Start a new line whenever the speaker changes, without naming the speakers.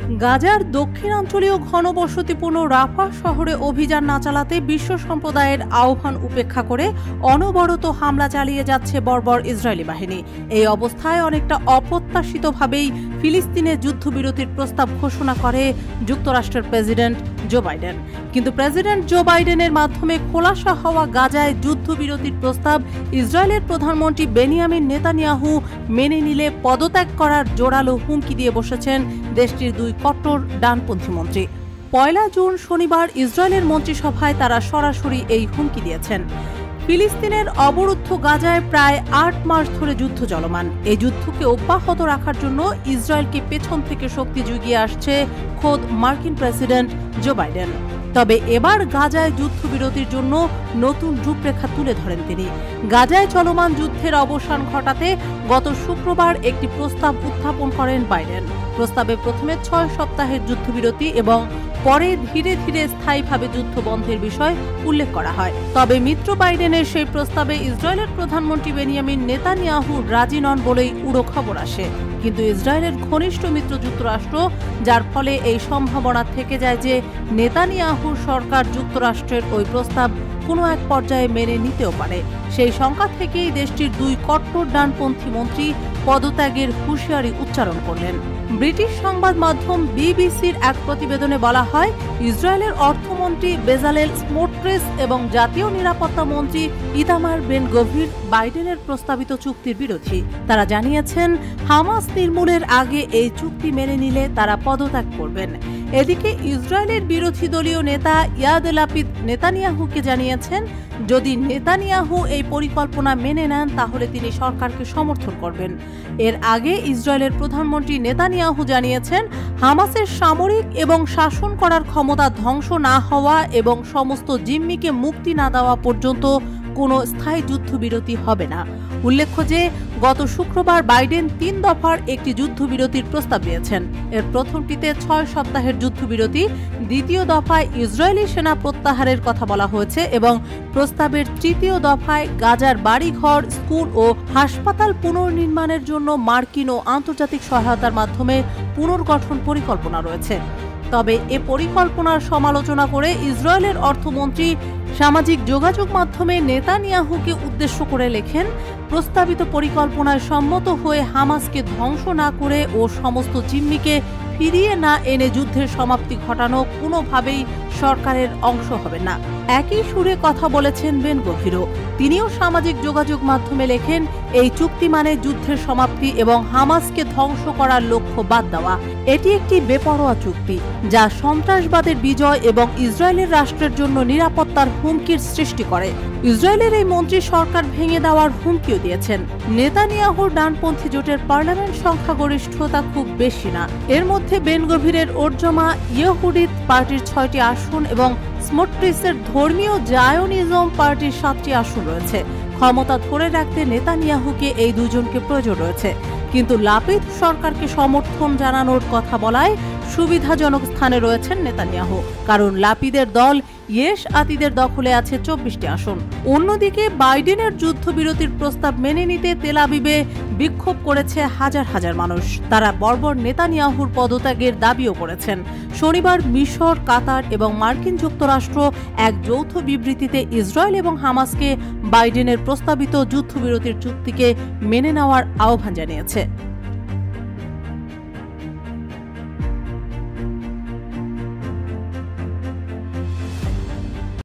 গাজার দক্ষিণাঞ্চলীয় ঘনবসতিপূর্ণ রাফা শহরে অভিযান না চালাতে বিশ্ব সম্প্রদায়ের আহ্বান উপেক্ষা করে অনবরত হামলা চালিয়ে যাচ্ছে বর্বর ইসরায়েলি বাহিনী। এই অবস্থায় অনেকটা অপ্রত্যাশিতভাবেই ফিলিস্তিনে যুদ্ধবিরতির প্রস্তাব ঘোষণা করে যুক্তরাষ্ট্রের প্রেসিডেন্ট জো বাইডেন। কিন্তু প্রেসিডেন্ট জো বাইডেনের মাধ্যমে খোলাসা হওয়া গাজায় যুদ্ধবিরতির প্রস্তাব ইসরায়েলের প্রধানমন্ত্রী বেনিয়ামিন নেতানিয়াহু মেনে নিলে পদত্যাগ করার জোরালো হুমকি দিয়ে বসেছেন দেশটির দুই কট্টর ডানপন্থী মন্ত্রী। ১ জুন শনিবার ইসরায়েলের মন্ত্রিসভায় তারা সরাসরি এই হুমকি দিয়েছেন। ফিলিস্তিনের অবরুদ্ধ গাজায় প্রায় ৮ মাস ধরে যুদ্ধ চলমান। এই যুদ্ধকে অব্যাহত রাখার জন্য ইসরায়েলকে পেছন থেকে শক্তি জুগিয়ে আসছে খোদ মার্কিন প্রেসিডেন্ট জো বাইডেন। তবে এবার গাজায় যুদ্ধবিরতির জন্য নতুন রূপরেখা তুলে ধরেন তিনি। গাজায় চলমান যুদ্ধের অবসান ঘটাতে গত শুক্রবার একটি প্রস্তাব উত্থাপন করেন বাইডেন। প্রস্তাবে প্রথমে ৬ সপ্তাহের যুদ্ধবিরতি এবং পরে ধীরে ধীরে স্থায়ীভাবে যুদ্ধ বন্ধের বিষয় উল্লেখ করা হয়। তবে মিত্র বাইডেনের সেই প্রস্তাবে ইসরায়েলের প্রধানমন্ত্রী বেনিয়ামিন নেতানিয়াহু রাজি নন বলেই উড়ো খবর আসে। কিন্তু ইসরায়েলের ঘনিষ্ঠ মিত্র যুক্তরাষ্ট্র, যার ফলে এই সম্ভাবনা থেকে যায় যে নেতানিয়াহুর সরকার যুক্তরাষ্ট্রের ওই প্রস্তাব কোনো এক পর্যায়ে মেনে নিতেও পারে। সেই শঙ্কা থেকেই দেশটির দুই কট্টর ডানপন্থী মন্ত্রী পদত্যাগের হুঁশিয়ারি উচ্চারণ করলেন। ব্রিটিশ সংবাদ মাধ্যম বিবিসির এক প্রতিবেদনে বলা হয়, ইসরায়েলের অর্থমন্ত্রী বেজালেল স্মোট্রিচ এবং জাতীয় নিরাপত্তা মন্ত্রী ইতামার বেন গভির বাইডেনের প্রস্তাবিত চুক্তির বিরোধী। তারা জানিয়েছেন, হামাস নির্মূলের আগে এই চুক্তি মেনে নিলে তারা পদত্যাগ করবেন। এদিকে ইসরায়েলের বিরোধী দলীয় নেতা ইয়াদ লাপিদ নেতানিয়াহুকে জানিয়েছেন, যদি নেতানিয়াহু এই পরিকল্পনা মেনে নেন তাহলে তিনি সরকারকে সমর্থন করবেন। এর আগে ইসরায়েলের প্রধানমন্ত্রী নেতানিয়াহু জানিয়েছেন, হামাসের সামরিক এবং শাসন করার ক্ষমতা ধ্বংস না হওয়া এবং সমস্ত জিম্মিকে মুক্তি না দেওয়া পর্যন্ত কোনো স্থায়ী যুদ্ধবিরতি হবে না। উল্লেখ্য যে গত শুক্রবার বাইডেন ৩ দফার একটি যুদ্ধবিরতির প্রস্তাব দিয়েছেন। এর প্রথমটিতে ৬ সপ্তাহের যুদ্ধবিরতি, দ্বিতীয় দফায় ইসরায়েলি সেনা প্রত্যাহারের কথা বলা হয়েছে এবং প্রস্তাবের তৃতীয় দফায় গাজার বাড়িঘর, স্কুল ও হাসপাতাল পুনর্নির্মাণের জন্য মার্কিন ও আন্তর্জাতিক সহায়তার মাধ্যমে পুনর্গঠন পরিকল্পনা রয়েছে। তবে এ পরিকল্পনার সমালোচনা করে ইসরায়েলের অর্থমন্ত্রী সামাজিক যোগাযোগ মাধ্যমে নেতানিয়াহুকে উদ্দেশ্য করে লেখেন, প্রস্তাবিত পরিকল্পনায় সম্মত হয়ে হামাসকে ধ্বংস না করে ও সমস্ত জিম্মিকে ফিরিয়ে না এনে যুদ্ধের সমাপ্তি ঘটানো কোনোভাবেই সরকারের অংশ হবে না। একই সুরে কথা বলেছেন বেন গভিরও। তিনিও সামাজিক যোগাযোগ মাধ্যমে লেখেন, এই চুক্তি মানে যুদ্ধের সমাপ্তি এবং হামাসকে ধ্বংস করার লক্ষ্য বাদ দেওয়া। এটি একটি বেপরোয়া চুক্তি যা সন্ত্রাসবাদের বিজয় এবং ইসরায়েলের রাষ্ট্রের জন্য নিরাপত্তার হুমকির সৃষ্টি করে। ইসরায়েলের এই মন্ত্রী সরকার ভেঙে দেওয়ার হুমকিও দিয়েছেন। নেতানিয়াহুর ডানপন্থী জোটের পার্লামেন্ট সংখ্যাগরিষ্ঠতা খুব বেশি না। এর মধ্যে বেন গভিরের ওরজমা ইয়েহুদিত পার্টির 6টি আসন এবং স্মোট্রিচের ধর্মীয় জায়োনিজম পার্টির 7টি আসন রয়েছে। ক্ষমতা ধরে রাখতে নেতানিয়াহুকে এই দুজনকে প্রয়োজন রয়েছে। কিন্তু লাপিদ সরকারকে সমর্থন জানানোর কথা বলায় সুবিধাজনক স্থানে রয়েছেন নেতানিয়াহু, কারণ লাপিদের দল ইয়েশ আতিদের দখলে আছে 24টি আসন। অন্যদিকে বাইডেনের যুদ্ধবিরতির প্রস্তাব মেনে নিতে তেল আবিবে বিক্ষোভ করেছে হাজার হাজার মানুষ। তারা বর্বর নেতানিয়াহুর পদত্যাগের দাবিও করেছেন। শনিবার মিশর, কাতার এবং মার্কিন যুক্তরাষ্ট্র এক যৌথ বিবৃতিতে ইসরায়েল এবং হামাসকে বাইডেনের প্রস্তাবিত যুদ্ধবিরতির চুক্তিকে মেনে নেওয়ার আহ্বান জানিয়েছে।